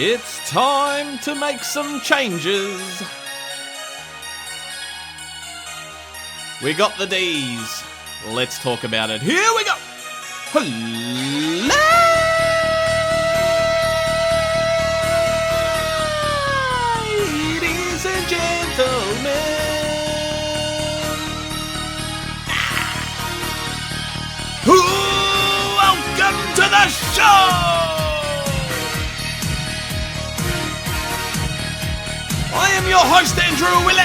It's time to make some changes. We got the D's. Let's talk about it. Here we go. Ladies and gentlemen, welcome to the show. I am your host, Andrew Illy.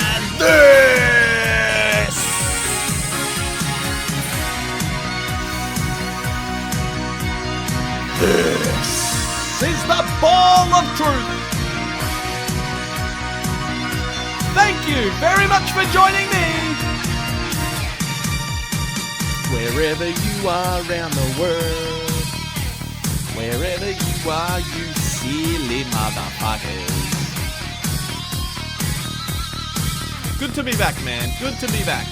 And this is the Ball of Truth. Thank you very much for joining me. Wherever you are around the world. Wherever you are, you silly motherfuckers. Good to be back, man. Good to be back.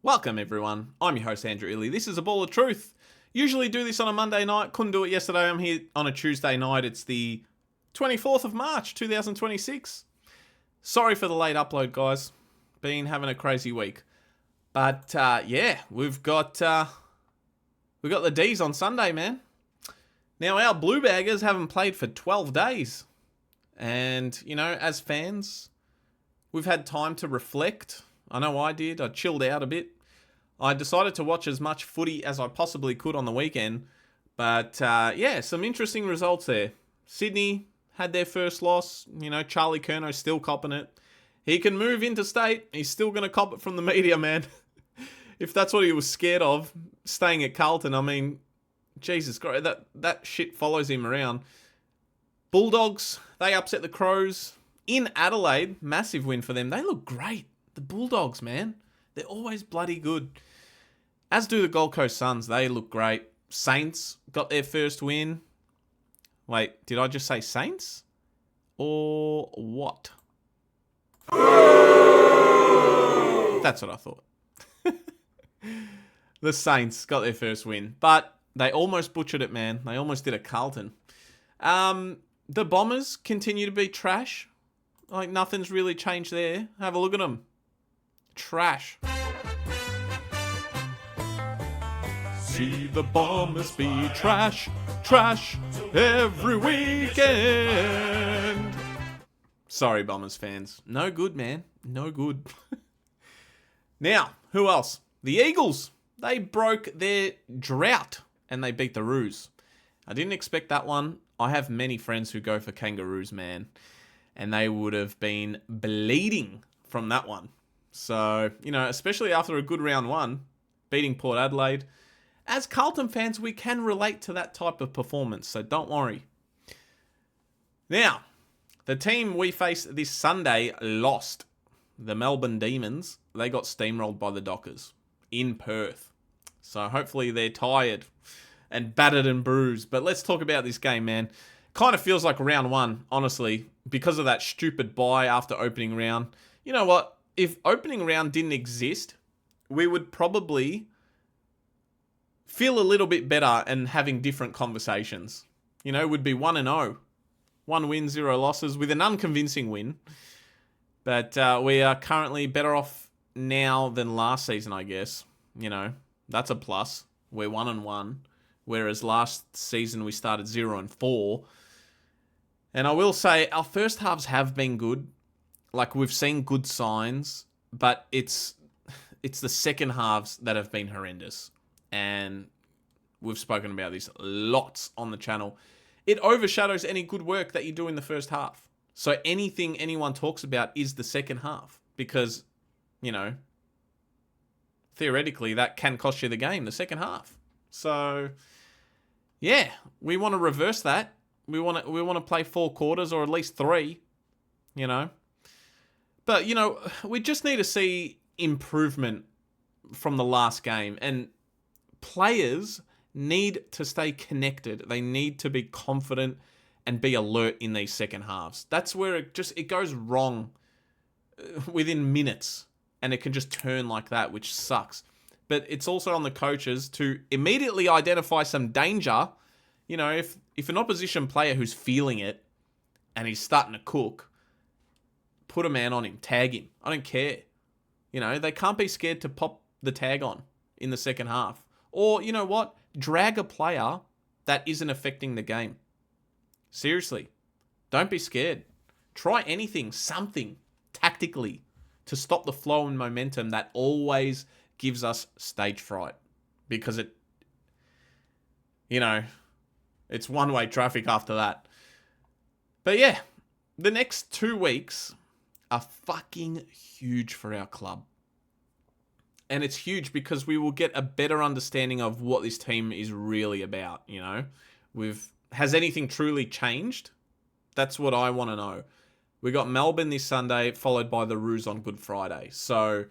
Welcome, everyone. I'm your host, Andrew Illy. This is a Ball of Truth. Usually do this on a Monday night. Couldn't do it yesterday. I'm here on a Tuesday night. It's the 24th of March, 2026. Sorry for the late upload, guys. Been having a crazy week. But, yeah, we've got the D's on Sunday, man. Now, our Blue Baggers haven't played for 12 days. And, you know, as fans, we've had time to reflect. I know I did. I chilled out a bit. I decided to watch as much footy as I possibly could on the weekend. But, yeah, some interesting results there. Sydney had their first loss. You know, Charlie Curno's still copping it. He can move interstate. He's still going to cop it from the media, man. If that's what he was scared of, staying at Carlton, I mean, Jesus Christ, that shit follows him around. Bulldogs, they upset the Crows. In Adelaide, massive win for them. They look great. The Bulldogs, man. They're always bloody good. As do the Gold Coast Suns. They look great. Saints got their first win. Wait, did I just say Saints? Or what? That's what I thought. The Saints got their first win. But they almost butchered it, man. They almost did a Carlton. The Bombers continue to be trash. Like, nothing's really changed there. Have a look at them. Trash. See the Bombers be trash, trash every weekend. Sorry, Bombers fans. No good, man. No good. Now, who else? The Eagles. They broke their drought and they beat the Roos. I didn't expect that one. I have many friends who go for Kangaroos, man. And they would have been bleeding from that one. So, you know, especially after a good round one, beating Port Adelaide. As Carlton fans, we can relate to that type of performance, so don't worry. Now, the team we face this Sunday lost. The Melbourne Demons, they got steamrolled by the Dockers in Perth. So hopefully they're tired and battered and bruised. But let's talk about this game, man. Kind of feels like round one, honestly, because of that stupid bye after opening round. You know what? If opening round didn't exist, we would probably feel a little bit better and having different conversations. You know, would be 1-0. 1 win, 0 losses with an unconvincing win. But we are currently better off now than last season, I guess. You know, that's a plus. We're 1-1. Whereas last season we started 0-4. And I will say our first halves have been good. Like, we've seen good signs. But it's the second halves that have been horrendous. And we've spoken about this lots on the channel. It overshadows any good work that you do in the first half. So anything anyone talks about is the second half. Because, you know, theoretically that can cost you the game, the second half. So, yeah, we want to reverse that. We want to play 4 quarters or at least 3, you know. But, you know, we just need to see improvement from the last game. And players need to stay connected. They need to be confident and be alert in these second halves. That's where it goes wrong within minutes, and it can just turn like that, which sucks. But it's also on the coaches to immediately identify some danger. You know, if an opposition player who's feeling it and he's starting to cook, put a man on him, tag him. I don't care. You know, they can't be scared to pop the tag on in the second half. Or, you know what? Drag a player that isn't affecting the game. Seriously. Don't be scared. Try anything, something, tactically, to stop the flow and momentum that always gives us stage fright. Because it's one-way traffic after that. But yeah, the next 2 weeks are fucking huge for our club. And it's huge because we will get a better understanding of what this team is really about, you know. Has anything truly changed? That's what I want to know. We got Melbourne this Sunday, followed by the Roos on Good Friday. So,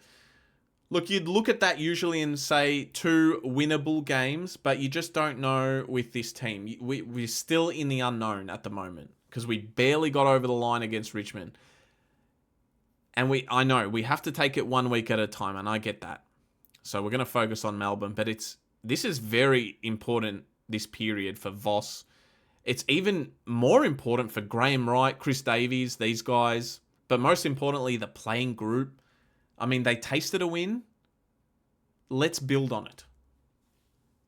look, you'd look at that usually and say 2 winnable games, but you just don't know with this team. We're still in the unknown at the moment because we barely got over the line against Richmond. And I know we have to take it 1 week at a time, and I get that. So we're going to focus on Melbourne, but this is very important, this period, for Voss. It's even more important for Graham Wright, Chris Davies, these guys, but most importantly, the playing group. I mean, they tasted a win. Let's build on it.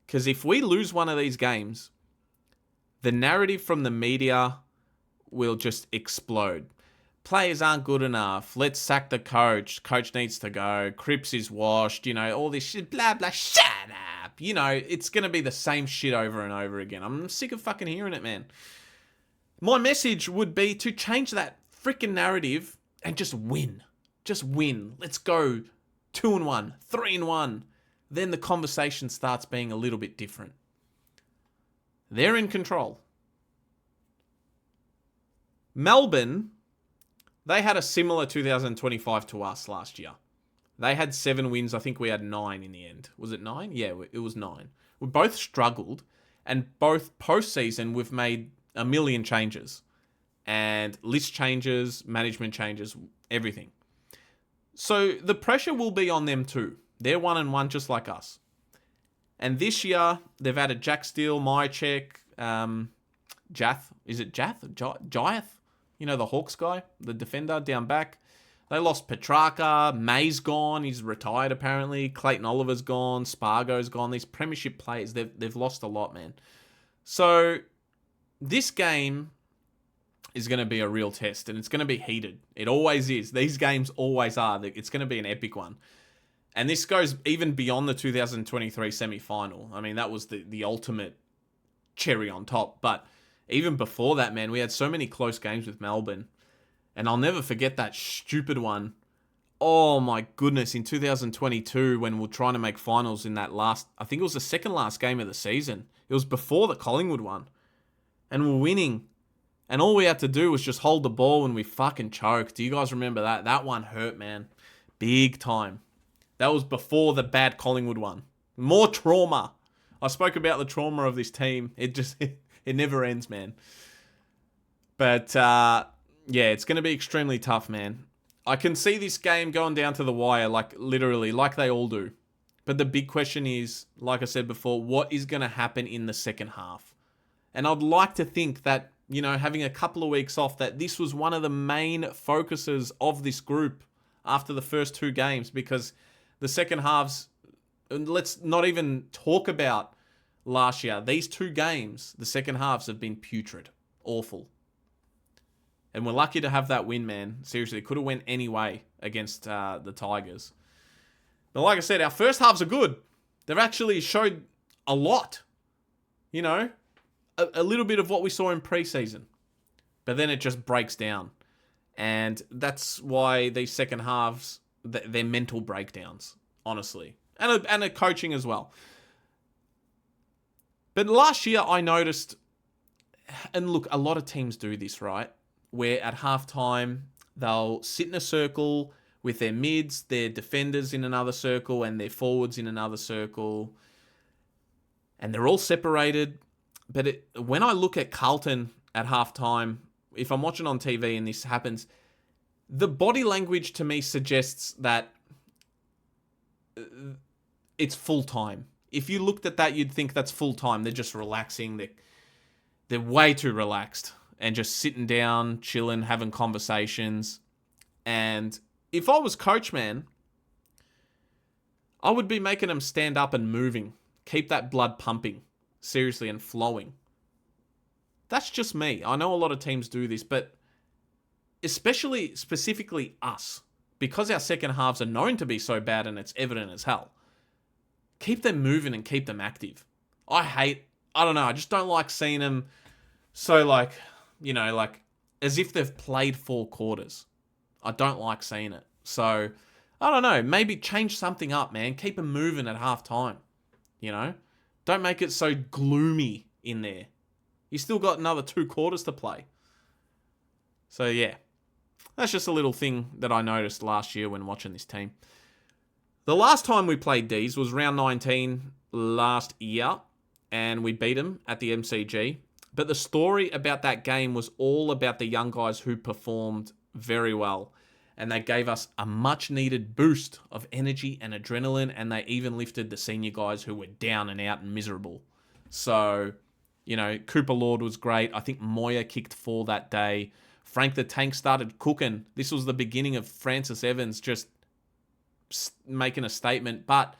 Because if we lose one of these games, the narrative from the media will just explode. Players aren't good enough. Let's sack the coach. Coach needs to go. Cripps is washed. You know, all this shit. Blah, blah. Shut up. You know, it's going to be the same shit over and over again. I'm sick of fucking hearing it, man. My message would be to change that freaking narrative and just win. Just win. Let's go 2-1, 3-1. Then the conversation starts being a little bit different. They're in control. Melbourne, they had a similar 2025 to us last year. They had 7 wins. I think we had 9 in the end. Was it 9? Yeah, it was 9. We both struggled, and both postseason we've made a million changes. And list changes, management changes, everything. So the pressure will be on them too. They're 1-1 just like us. And this year, they've added Jack Steele, Myercheck, Jath. Is it Jath? Jath? You know, the Hawks guy, the defender down back. They lost Petrarca. May's gone. He's retired, apparently. Clayton Oliver's gone. Spargo's gone. These premiership players, they've lost a lot, man. So this game is going to be a real test, and it's going to be heated. It always is. These games always are. It's going to be an epic one. And this goes even beyond the 2023 semi-final. I mean, that was the ultimate cherry on top. But even before that, man, we had so many close games with Melbourne. And I'll never forget that stupid one. Oh my goodness, in 2022 when we were trying to make finals in that last, I think it was the second last game of the season. It was before the Collingwood one. And we're winning. And all we had to do was just hold the ball and we fucking choked. Do you guys remember that? That one hurt, man. Big time. That was before the bad Collingwood one. More trauma. I spoke about the trauma of this team. It never ends, man. But, yeah, it's going to be extremely tough, man. I can see this game going down to the wire, like literally, like they all do. But the big question is, like I said before, what is going to happen in the second half? And I'd like to think that, you know, having a couple of weeks off, that this was one of the main focuses of this group after the first 2 games, because the second halves, let's not even talk about last year. These 2 games, the second halves have been putrid. Awful. And we're lucky to have that win, man. Seriously, it could have went any way against the Tigers. But like I said, our first halves are good. They've actually showed a lot. You know, a little bit of what we saw in preseason. But then it just breaks down. And that's why these second halves, they're mental breakdowns, honestly. And a coaching as well. But last year I noticed, and look, a lot of teams do this, right? Where at halftime, they'll sit in a circle with their mids, their defenders in another circle, and their forwards in another circle. And they're all separated. But when I look at Carlton at halftime, if I'm watching on TV and this happens, The body language to me suggests that it's full time. If you looked at that, you'd think that's full time. They're just relaxing. They're way too relaxed and just sitting down, chilling, having conversations. And if I was coach, man, I would be making them stand up and moving. Keep that blood pumping, seriously, and flowing. That's just me. I know a lot of teams do this, but specifically us, because our second halves are known to be so bad and it's evident as hell. Keep them moving and keep them active. I don't know, I just don't like seeing them so like as if they've played 4 quarters. I don't like seeing it. So, I don't know, maybe change something up, man. Keep them moving at half time, Don't make it so gloomy in there. You still got another 2 quarters to play. So, yeah. That's just a little thing that I noticed last year when watching this team. The last time we played D's was round 19 last year, and we beat them at the MCG. But the story about that game was all about the young guys who performed very well. And they gave us a much-needed boost of energy and adrenaline, and they even lifted the senior guys who were down and out and miserable. So, Cooper Lord was great. I think Moya kicked 4 that day. Frank the Tank started cooking. This was the beginning of Francis Evans just making a statement. But,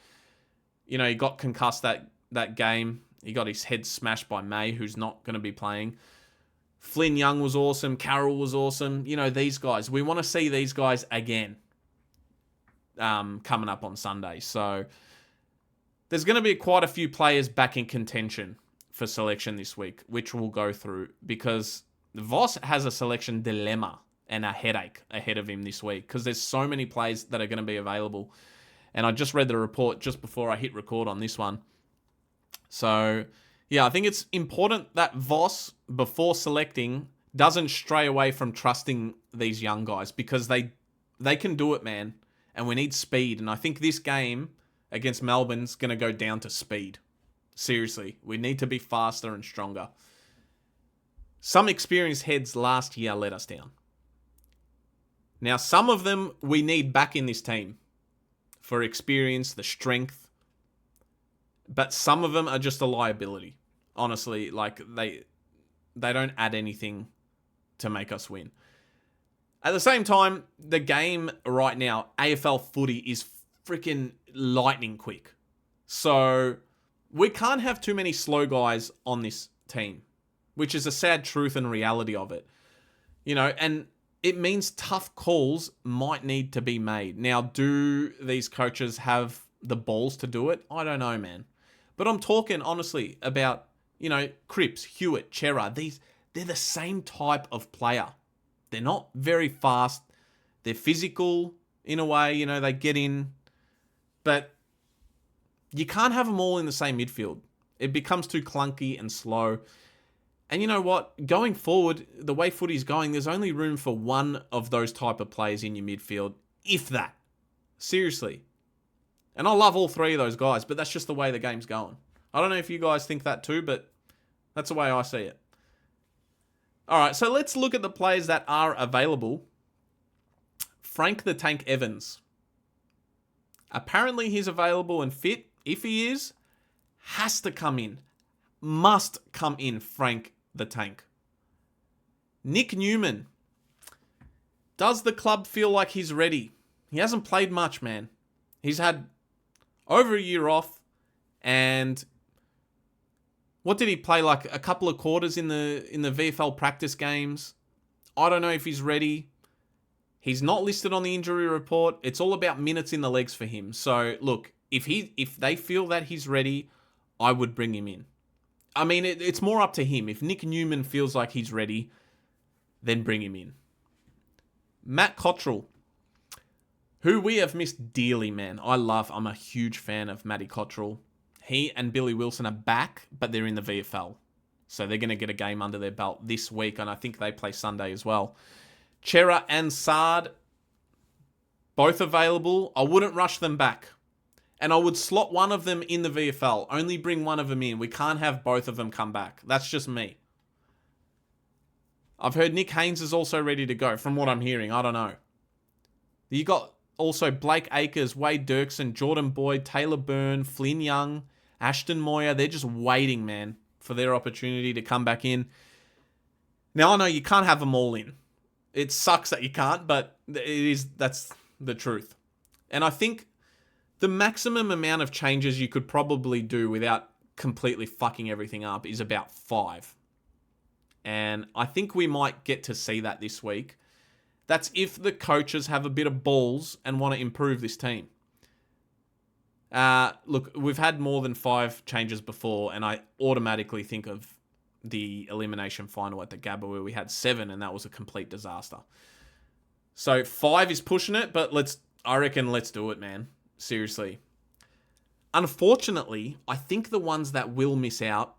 he got concussed that game. He got his head smashed by May, who's not going to be playing. Flynn Young was awesome. Carroll was awesome. These guys. We want to see these guys again coming up on Sunday. So there's going to be quite a few players back in contention for selection this week, which we'll go through, because Voss has a selection dilemma and a headache ahead of him this week because there's so many players that are going to be available. And I just read the report just before I hit record on this one. So, yeah, I think it's important that Voss, before selecting, doesn't stray away from trusting these young guys, because they can do it, man. And we need speed. And I think this game against Melbourne's going to go down to speed. Seriously, we need to be faster and stronger. Some experienced heads last year let us down. Now, some of them we need back in this team for experience, the strength. But some of them are just a liability. Honestly, they don't add anything to make us win. At the same time, the game right now, AFL footy, is freaking lightning quick. So we can't have too many slow guys on this team, which is a sad truth and reality of it. And it means tough calls might need to be made. Now, do these coaches have the balls to do it? I don't know, man. But I'm talking honestly about, Cripps, Hewitt, Chera. They're the same type of player. They're not very fast. They're physical in a way, they get in. But you can't have them all in the same midfield. It becomes too clunky and slow. And you know what? Going forward, the way footy's going, there's only room for one of those type of players in your midfield, if that. Seriously. And I love all 3 of those guys, but that's just the way the game's going. I don't know if you guys think that too, but that's the way I see it. All right, so let's look at the players that are available. Frank the Tank Evans. Apparently he's available and fit. If he is, has to come in. Must come in, Frank the Tank. Nick Newman. Does the club feel like he's ready? He hasn't played much, man. He's had over a year off, and what did he play, like a couple of quarters in the VFL practice games? I don't know if he's ready. He's not listed on the injury report. It's all about minutes in the legs for him. So look, if they feel that he's ready, I would bring him in. I mean, it's more up to him. If Nick Newman feels like he's ready, then bring him in. Matt Cottrell, who we have missed dearly, man. I'm a huge fan of Matty Cottrell. He and Billy Wilson are back, but they're in the VFL. So they're going to get a game under their belt this week, and I think they play Sunday as well. Chera and Sard, both available. I wouldn't rush them back. And I would slot one of them in the VFL. Only bring one of them in. We can't have both of them come back. That's just me. I've heard Nick Haynes is also ready to go, from what I'm hearing. I don't know. You got also Blake Acres, Wade Dirksen, Jordan Boyd, Taylor Byrne, Flynn Young, Ashton Moyer. They're just waiting, man, for their opportunity to come back in. Now, I know you can't have them all in. It sucks that you can't, but that's the truth. And I think the maximum amount of changes you could probably do without completely fucking everything up is about 5. And I think we might get to see that this week. That's if the coaches have a bit of balls and want to improve this team. Look, we've had more than 5 changes before, and I automatically think of the elimination final at the Gabba where we had 7, and that was a complete disaster. So 5 is pushing it, but I reckon let's do it, man. Seriously. Unfortunately, I think the ones that will miss out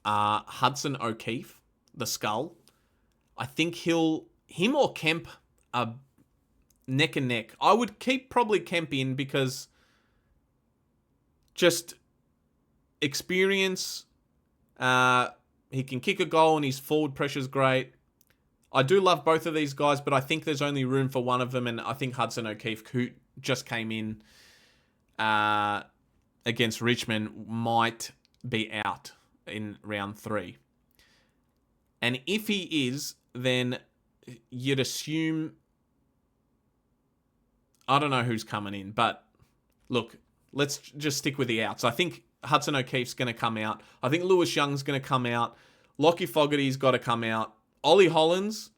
are Hudson O'Keefe, the Skull. I think him or Kemp are neck and neck. I would keep probably Kemp in because just experience. He can kick a goal and his forward pressure's great. I do love both of these guys, but I think there's only room for one of them, and I think Hudson O'Keefe, who just came in against Richmond, might be out in round 3. And if he is, then you'd assume... I don't know who's coming in, but look, let's just stick with the outs. I think Hudson O'Keefe's going to come out. I think Lewis Young's going to come out. Lockie Fogarty's got to come out. Ollie Hollands,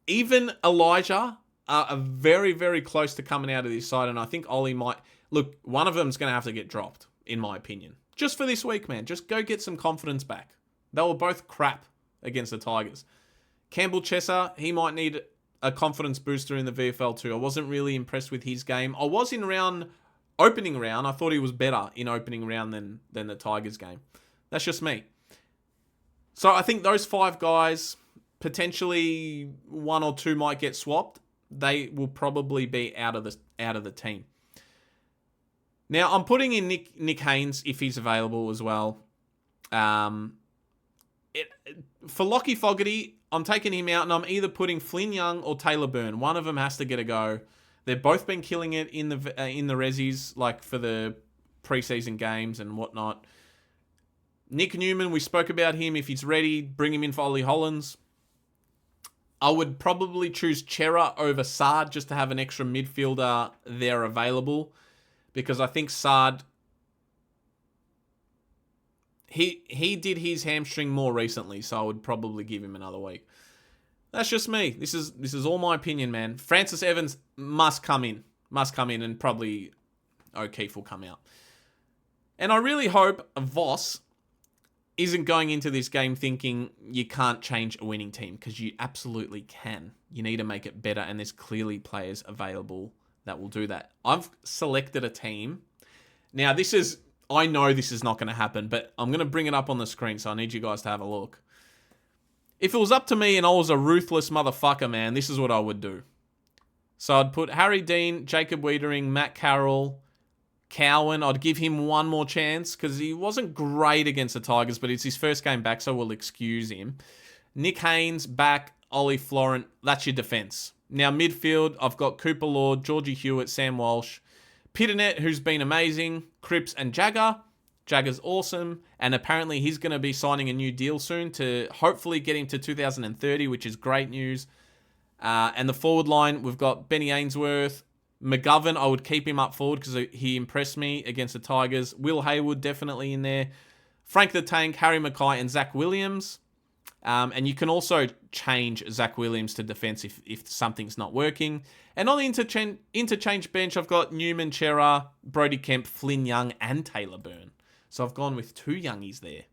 even Elijah are very, very close to coming out of this side, and I think Ollie might... Look, one of them's going to have to get dropped, in my opinion. Just for this week, man. Just go get some confidence back. They were both crap against the Tigers. Campbell Chesser, he might need a confidence booster in the VFL too. I wasn't really impressed with his game. I was in opening round. I thought he was better in opening round than the Tigers game. That's just me. So I think those 5 guys, potentially 1 or 2 might get swapped. They will probably be out of the team. Now I'm putting in Nick Haynes if he's available as well. For Lockie Fogarty, I'm taking him out, and I'm either putting Flynn Young or Taylor Byrne. One of them has to get a go. They've both been killing it in the resis, like for the preseason games and whatnot. Nick Newman, we spoke about him. If he's ready, bring him in for Ollie Hollands. I would probably choose Chera over Sard just to have an extra midfielder there available, because I think Sard, he did his hamstring more recently, so I would probably give him another week. That's just me. This is all my opinion, man. Francis Evans must come in, and probably O'Keefe will come out. And I really hope Voss isn't going into this game thinking you can't change a winning team, because you absolutely can. You need to make it better, and there's clearly players available that will do that. I've selected a team. Now, I know this is not going to happen, but I'm going to bring it up on the screen, so I need you guys to have a look. If it was up to me and I was a ruthless motherfucker, man, this is what I would do. So I'd put Harry Dean, Jacob Wiedering, Matt Carroll, Cowan. I'd give him one more chance because he wasn't great against the Tigers, but it's his first game back, so we'll excuse him. Nick Haynes back, Ollie Florent. That's your defence. Now, midfield, I've got Cooper Lord, Georgie Hewitt, Sam Walsh, Pitternet, who's been amazing, Cripps and Jagger. Jagger's awesome, and apparently he's going to be signing a new deal soon to hopefully get him to 2030, which is great news. And the forward line, we've got Benny Ainsworth. McGovern, I would keep him up forward because he impressed me against the Tigers. Will Hayward, definitely in there. Frank the Tank, Harry Mackay, and Zach Williams. And you can also change Zach Williams to defense if something's not working. And on the interchange bench, I've got Newman, Chera, Brody Kemp, Flynn Young, and Taylor Byrne. So I've gone with 2 youngies there.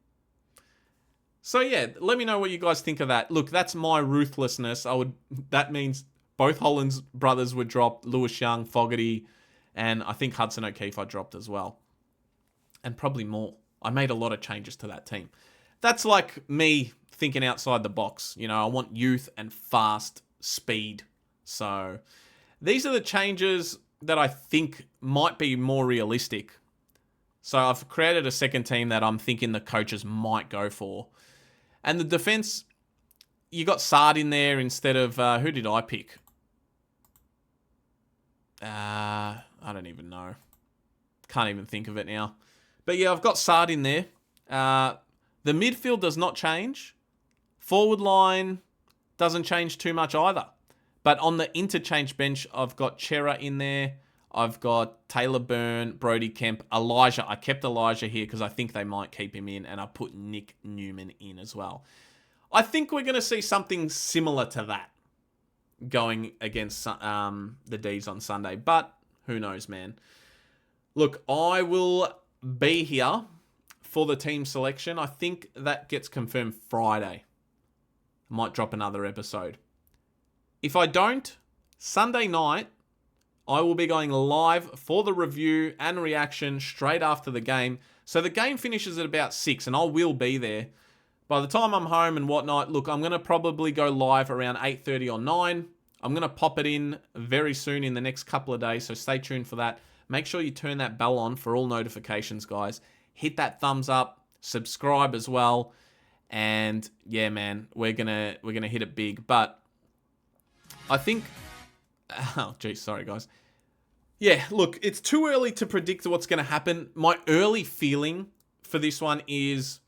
So yeah, let me know what you guys think of that. Look, that's my ruthlessness. That means both Hollands brothers were dropped, Lewis Young, Fogarty, and I think Hudson O'Keefe I dropped as well. And probably more. I made a lot of changes to that team. That's like me thinking outside the box. You know, I want youth and fast speed. So these are the changes that I think might be more realistic. So I've created a second team that I'm thinking the coaches might go for. And the defense, you got Sard in there instead of, who did I pick? I don't even know. Can't even think of it now. But yeah, I've got Sard in there. The midfield does not change. Forward line doesn't change too much either. But on the interchange bench, I've got Chera in there. I've got Taylor Byrne, Brody Kemp, Elijah. I kept Elijah here because I think they might keep him in. And I put Nick Newman in as well. I think we're going to see something similar to that going against the D's on Sunday. But who knows, man. Look, I will be here for the team selection. I think that gets confirmed Friday. I might drop another episode. If I don't, Sunday night, I will be going live for the review and reaction straight after the game. So the game finishes at about 6 and I will be there. By the time I'm home and whatnot, look, I'm going to probably go live around 8:30 or 9. I'm going to pop it in very soon in the next couple of days, so stay tuned for that. Make sure you turn that bell on for all notifications, guys. Hit that thumbs up, subscribe as well. And yeah, man, we're gonna hit it big. But I think, oh geez, sorry guys. Yeah, look, it's too early to predict what's going to happen. My early feeling for this one is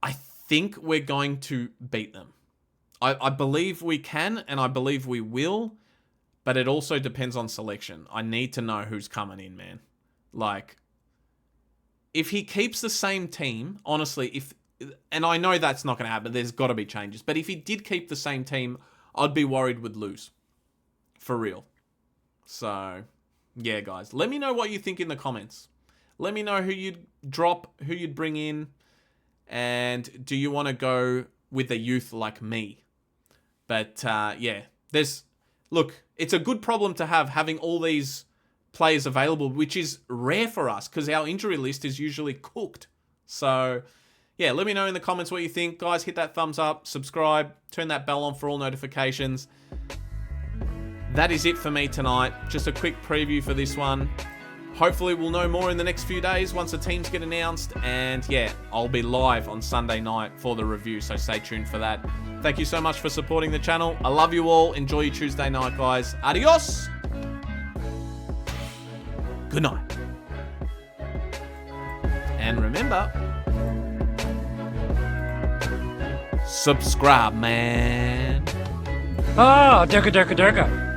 I think we're going to beat them. I believe we can, and I believe we will, but it also depends on selection. I need to know who's coming in, man. Like, if he keeps the same team, honestly, and I know that's not going to happen, there's got to be changes, but if he did keep the same team, I'd be worried we'd lose. For real. So, yeah, guys. Let me know what you think in the comments. Let me know who you'd drop, who you'd bring in, and do you want to go with a youth like me? But, yeah, look, it's a good problem to have, having all these players available, which is rare for us because our injury list is usually cooked. So, yeah, let me know in the comments what you think. Guys, hit that thumbs up, subscribe, turn that bell on for all notifications. That is it for me tonight. Just a quick preview for this one. Hopefully we'll know more in the next few days once the teams get announced. And yeah, I'll be live on Sunday night for the review, so stay tuned for that. Thank you so much for supporting the channel. I love you all. Enjoy your Tuesday night, guys. Adios. Good night. And remember, subscribe, man. Ah, durka durka durka.